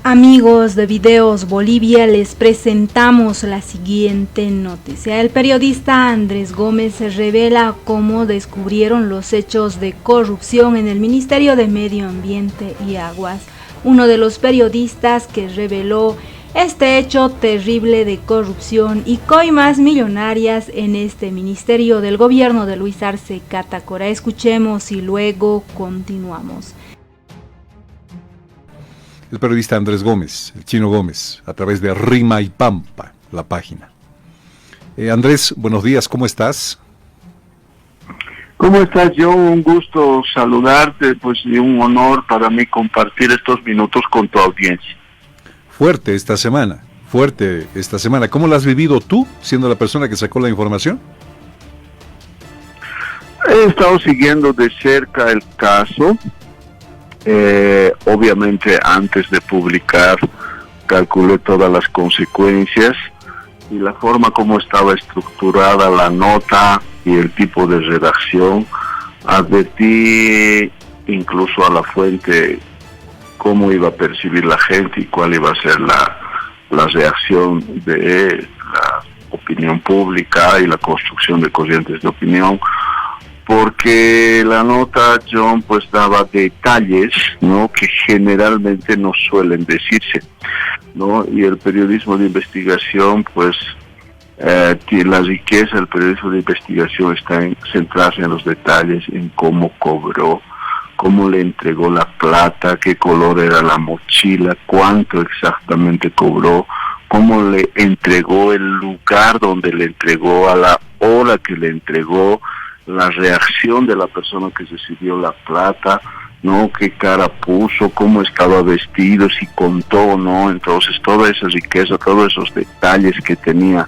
Amigos de Videos Bolivia, les presentamos la siguiente noticia. El periodista Andrés Gómez revela cómo descubrieron los hechos de corrupción en el Ministerio de Medio Ambiente y Aguas. Uno de los periodistas que reveló este hecho terrible de corrupción y coimas millonarias en este ministerio del gobierno de Luis Arce Catacora. Escuchemos y luego continuamos. El periodista Andrés Gómez, el Chino Gómez, a través de Rima y Pampa, la página. Andrés, buenos días, ¿cómo estás? ¿Cómo estás, John? Un gusto saludarte, pues, y un honor para mí compartir estos minutos con tu audiencia. Fuerte esta semana. ¿Cómo la has vivido tú, siendo la persona que sacó la información? He estado siguiendo de cerca el caso. Obviamente antes de publicar calculé todas las consecuencias y la forma como estaba estructurada la nota y el tipo de redacción. Advertí incluso a la fuente cómo iba a percibir la gente y cuál iba a ser la reacción de la opinión pública y la construcción de corrientes de opinión, porque la nota, John, pues daba detalles, ¿no?, que generalmente no suelen decirse, ¿no? Y el periodismo de investigación, pues, la riqueza del periodismo de investigación está en centrarse en los detalles, en cómo cobró, cómo le entregó la plata, qué color era la mochila, cuánto exactamente cobró, cómo le entregó el lugar donde le entregó, a la hora que le entregó, la reacción de la persona que recibió la plata, ¿no? Qué cara puso, cómo estaba vestido, si contó o no. Entonces toda esa riqueza, todos esos detalles que tenían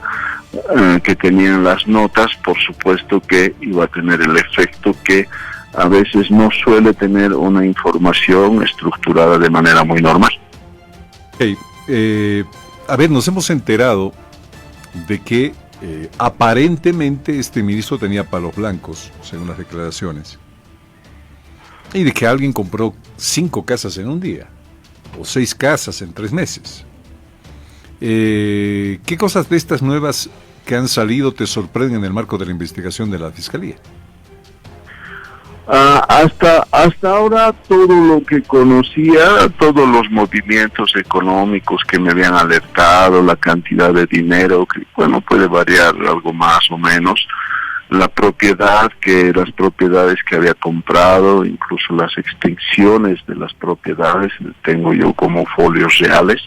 las notas, por supuesto que iba a tener el efecto que a veces no suele tener una información estructurada de manera muy normal. A ver, nos hemos enterado de que aparentemente este ministro tenía palos blancos, según las declaraciones, y de que alguien compró 5 casas en un día, o 6 casas en 3 meses. ¿Qué cosas de estas nuevas que han salido te sorprenden en el marco de la investigación de la Fiscalía? Hasta ahora todo lo que conocía, todos los movimientos económicos que me habían alertado, la cantidad de dinero, que bueno, puede variar algo más o menos, las propiedades que había comprado, incluso las extensiones de las propiedades, tengo yo como folios reales,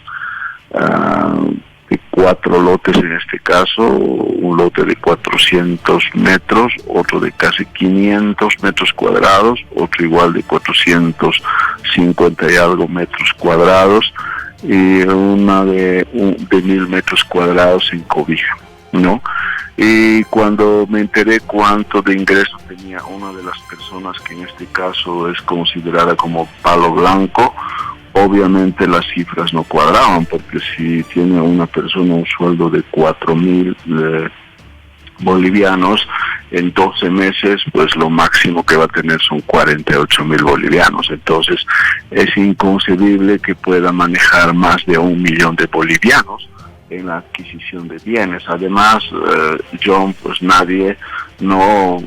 de 4 lotes en este caso, un lote de 400 metros, otro de casi 500 metros cuadrados, otro igual de 450 y algo metros cuadrados, y una de 1000 metros cuadrados en Cobija, ¿no? Y cuando me enteré cuánto de ingreso tenía una de las personas que en este caso es considerada como palo blanco, obviamente las cifras no cuadraban, porque si tiene una persona un sueldo de 4.000 bolivianos, en 12 meses, pues lo máximo que va a tener son 48.000 bolivianos. Entonces es inconcebible que pueda manejar más de 1 millón de bolivianos en la adquisición de bienes. Además, John, pues nadie no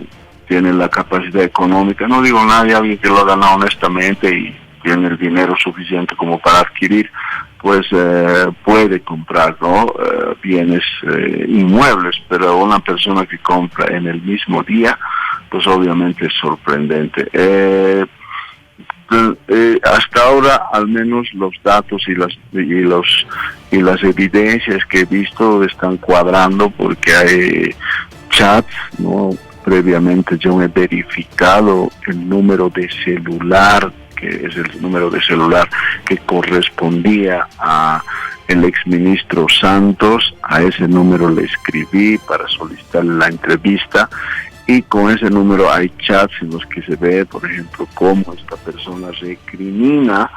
tiene la capacidad económica, no digo nadie, alguien que lo ha ganado honestamente y tiene el dinero suficiente como para adquirir, pues puede comprar, ¿no?, bienes inmuebles, pero una persona que compra en el mismo día, pues obviamente es sorprendente. Hasta ahora, al menos los datos y las evidencias que he visto están cuadrando, porque hay chats, ¿no? Previamente yo he verificado el número de celular, que es el número de celular que correspondía a el exministro Santos. A ese número le escribí para solicitarle la entrevista, y con ese número hay chats en los que se ve, por ejemplo, cómo esta persona recrimina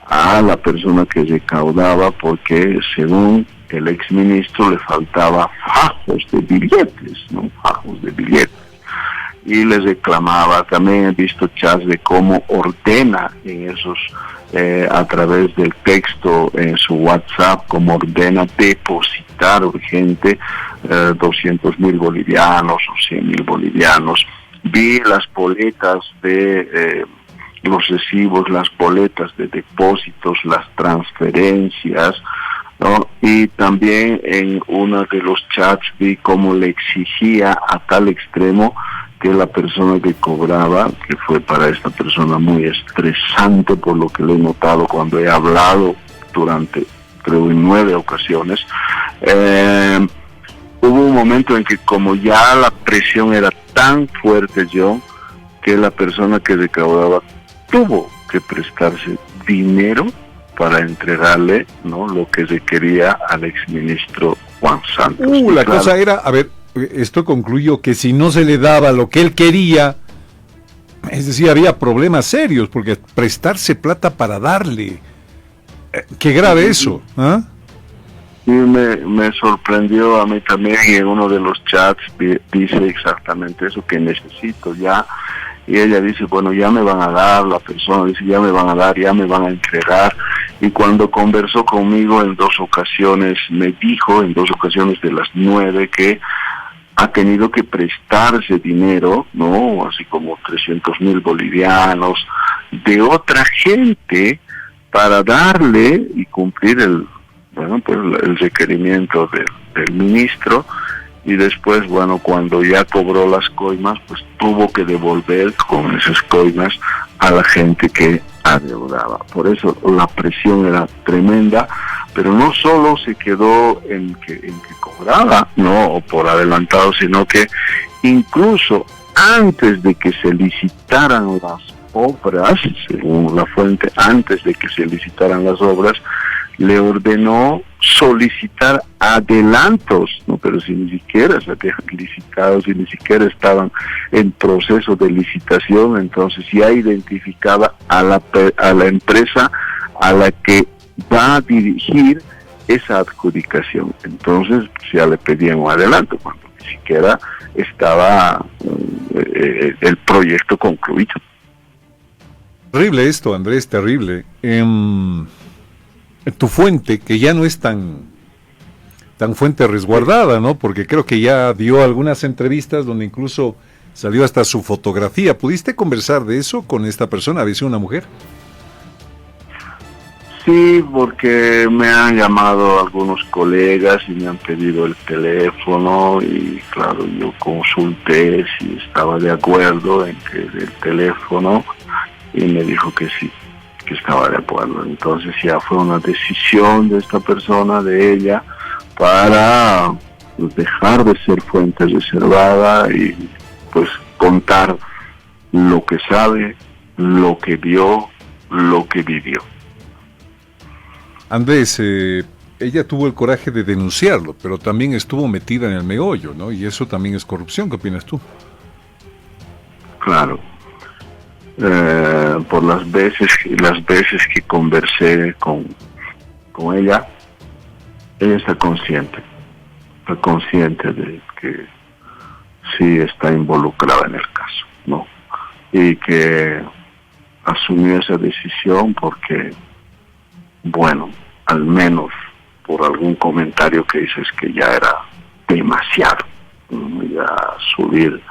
a la persona que recaudaba, porque según el exministro le faltaba fajos de billetes, ¿no? Fajos de billetes. y les reclamaba. También he visto chats de cómo ordena en esos, a través del texto en su WhatsApp, cómo ordena depositar urgente 200.000 bolivianos o 100.000 bolivianos. Vi las boletas de los recibos, las boletas de depósitos, las transferencias, ¿no? Y también en uno de los chats vi cómo le exigía a tal extremo que la persona que cobraba, que fue para esta persona muy estresante por lo que le he notado cuando he hablado durante, creo, en 9 ocasiones, hubo un momento en que como ya la presión era tan fuerte que la persona que recaudaba tuvo que prestarse dinero para entregarle, ¿no?, lo que requería al exministro Juan Santos. La cosa era, a ver, esto concluyó que si no se le daba lo que él quería, es decir, había problemas serios, porque prestarse plata para darle, qué grave eso, ¿ah? Sí, me sorprendió a mí también, y en uno de los chats dice exactamente eso, que necesito ya, y ella dice, bueno, ya me van a dar, la persona dice, ya me van a dar, ya me van a entregar, y cuando conversó conmigo en 2 ocasiones, me dijo, en 2 ocasiones de las 9, que ha tenido que prestarse dinero, ¿no?, así como 300.000 bolivianos, de otra gente, para darle y cumplir el requerimiento del ministro, y después, bueno, cuando ya cobró las coimas, pues tuvo que devolver con esas coimas a la gente que adeudaba. Por eso la presión era tremenda, pero no solo se quedó en que cobraba, no, o por adelantado, sino que incluso antes de que se licitaran las obras, según la fuente, antes de que se licitaran las obras, le ordenó solicitar adelantos, ¿no? Pero si ni siquiera se habían licitado, si ni siquiera estaban en proceso de licitación, entonces ya identificaba a la empresa a la que va a dirigir esa adjudicación. Entonces ya le pedían un adelanto cuando ni siquiera estaba el proyecto concluido. Terrible esto, Andrés, terrible. Tu fuente, que ya no es tan fuente resguardada, ¿no? Porque creo que ya dio algunas entrevistas donde incluso salió hasta su fotografía. ¿Pudiste conversar de eso con esta persona? ¿Había sido una mujer? Sí, porque me han llamado algunos colegas y me han pedido el teléfono, y claro, yo consulté si estaba de acuerdo en que el teléfono, y me dijo que sí, que estaba de acuerdo. Entonces ya fue una decisión de esta persona, de ella, para dejar de ser fuente reservada y pues contar lo que sabe, lo que vio, lo que vivió. Andrés, ella tuvo el coraje de denunciarlo, pero también estuvo metida en el meollo, ¿no? Y eso también es corrupción. ¿Qué opinas tú? Claro. Por las veces que conversé con ella está consciente de que sí está involucrada en el caso, ¿no? Y que asumió esa decisión porque, bueno, al menos por algún comentario que hice, es que ya era demasiado, ¿no? Ya subir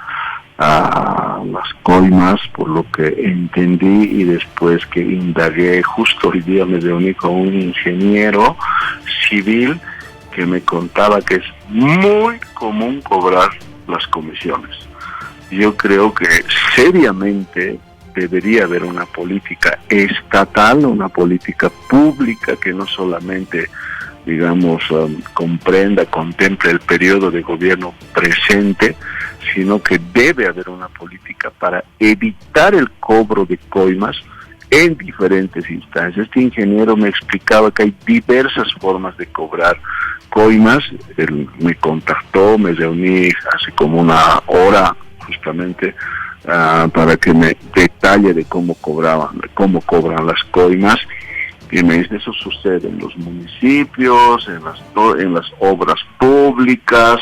a las coimas, por lo que entendí, y después que indagué, justo hoy día me reuní con un ingeniero civil que me contaba que es muy común cobrar las comisiones. Yo creo que seriamente debería haber una política estatal, una política pública que no solamente, digamos, contemple el periodo de gobierno presente, sino que debe haber una política para evitar el cobro de coimas en diferentes instancias. Este ingeniero me explicaba que hay diversas formas de cobrar coimas. Él me contactó, me reuní hace como una hora justamente para que me detalle de cómo cobran las coimas, Y me dice, eso sucede en los municipios, en las obras públicas,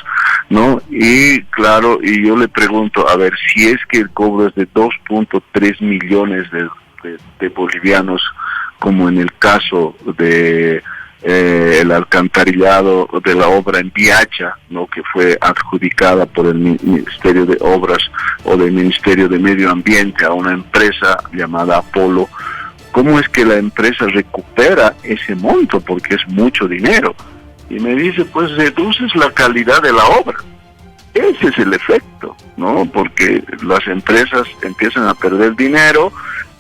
¿no? Y claro, y yo le pregunto, a ver, si es que el cobro es de 2.3 millones de bolivianos, como en el caso de el alcantarillado de la obra en Viacha, ¿no?, que fue adjudicada por el Ministerio de Obras o del Ministerio de Medio Ambiente a una empresa llamada Apolo. ¿Cómo es que la empresa recupera ese monto? Porque es mucho dinero. Y me dice, pues reduces la calidad de la obra. Ese es el efecto, ¿no? Porque las empresas empiezan a perder dinero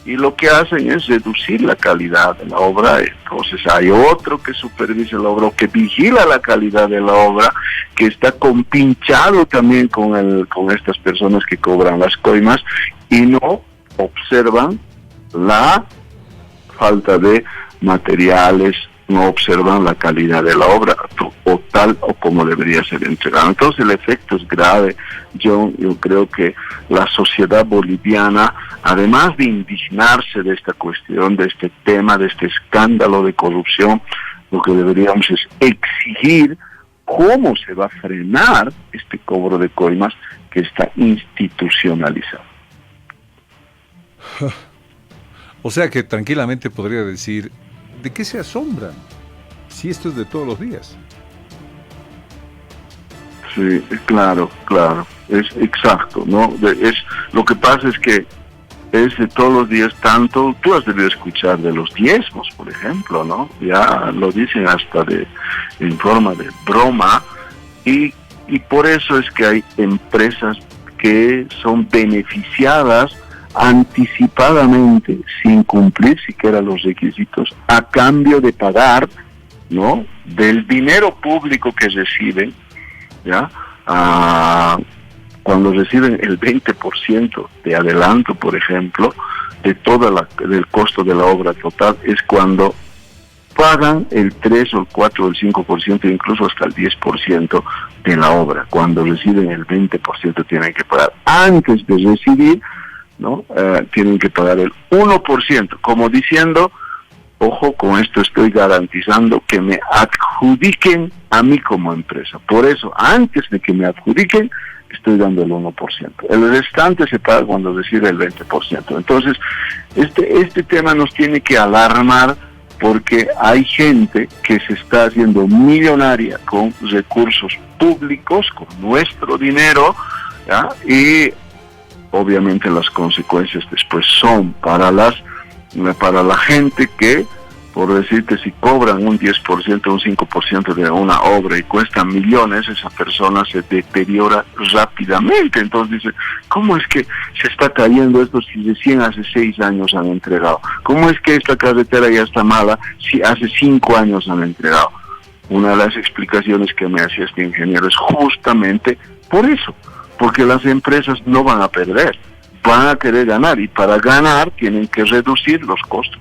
y lo que hacen es reducir la calidad de la obra. Entonces hay otro que supervisa la obra, o que vigila la calidad de la obra, que está compinchado también con estas personas que cobran las coimas y no observan la falta de materiales, no observan la calidad de la obra o tal o como debería ser entregada. Entonces el efecto es grave. Yo creo que la sociedad boliviana, además de indignarse de esta cuestión, de este tema, de este escándalo de corrupción, lo que deberíamos es exigir cómo se va a frenar este cobro de coimas que está institucionalizado. O sea que tranquilamente podría decir, ¿de qué se asombran? Si esto es de todos los días. Sí, claro, es exacto, ¿no? Lo que pasa es que es de todos los días tanto. Tú has debido escuchar de los diezmos, por ejemplo, ¿no? Ya lo dicen hasta en forma de broma, y por eso es que hay empresas que son beneficiadas anticipadamente, sin cumplir siquiera los requisitos, a cambio de pagar, ¿no?, del dinero público que reciben, ¿ya? Cuando reciben el 20% de adelanto, por ejemplo, de del costo de la obra total, es cuando pagan el 3 o el 4 o el 5%, incluso hasta el 10% de la obra. Cuando reciben el 20% tienen que pagar. Antes de recibir, ¿no? Tienen que pagar el 1%, como diciendo, ojo, con esto estoy garantizando que me adjudiquen a mí como empresa. Por eso, antes de que me adjudiquen, estoy dando el 1%. El restante se paga cuando recibe el 20%. Entonces, este tema nos tiene que alarmar, porque hay gente que se está haciendo millonaria con recursos públicos, con nuestro dinero, ¿ya? Y obviamente las consecuencias después son para la gente que, por decirte, si cobran un 10%, un 5% de una obra y cuesta millones, esa persona se deteriora rápidamente. Entonces dice, ¿cómo es que se está cayendo esto si recién hace 6 años han entregado? ¿Cómo es que esta carretera ya está mala si hace 5 años han entregado? Una de las explicaciones que me hacía este ingeniero es justamente por eso, porque las empresas no van a perder, van a querer ganar, y para ganar tienen que reducir los costos.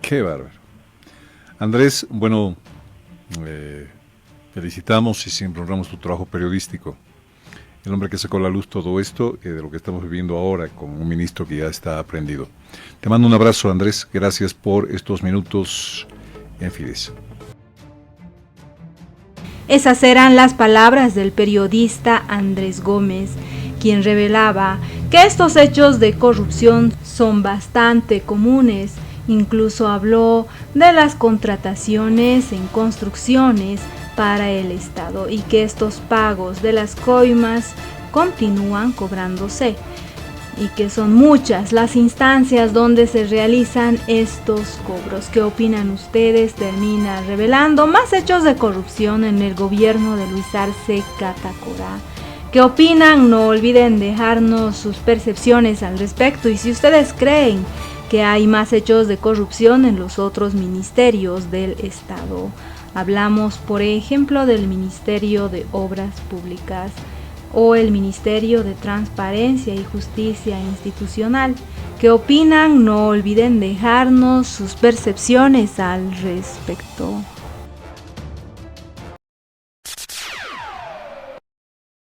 Qué bárbaro. Andrés, bueno, felicitamos y siempre honramos tu trabajo periodístico. El hombre que sacó a la luz todo esto, de lo que estamos viviendo ahora con un ministro que ya está aprendido. Te mando un abrazo, Andrés. Gracias por estos minutos en Fides. Esas eran las palabras del periodista Andrés Gómez, quien revelaba que estos hechos de corrupción son bastante comunes. Incluso habló de las contrataciones en construcciones para el Estado y que estos pagos de las coimas continúan cobrándose, y que son muchas las instancias donde se realizan estos cobros. ¿Qué opinan ustedes? Termina revelando más hechos de corrupción en el gobierno de Luis Arce Catacora. ¿Qué opinan? No olviden dejarnos sus percepciones al respecto, y si ustedes creen que hay más hechos de corrupción en los otros ministerios del Estado. Hablamos, por ejemplo, del Ministerio de Obras Públicas o el Ministerio de Transparencia y Justicia Institucional. ¿Qué opinan? No olviden dejarnos sus percepciones al respecto.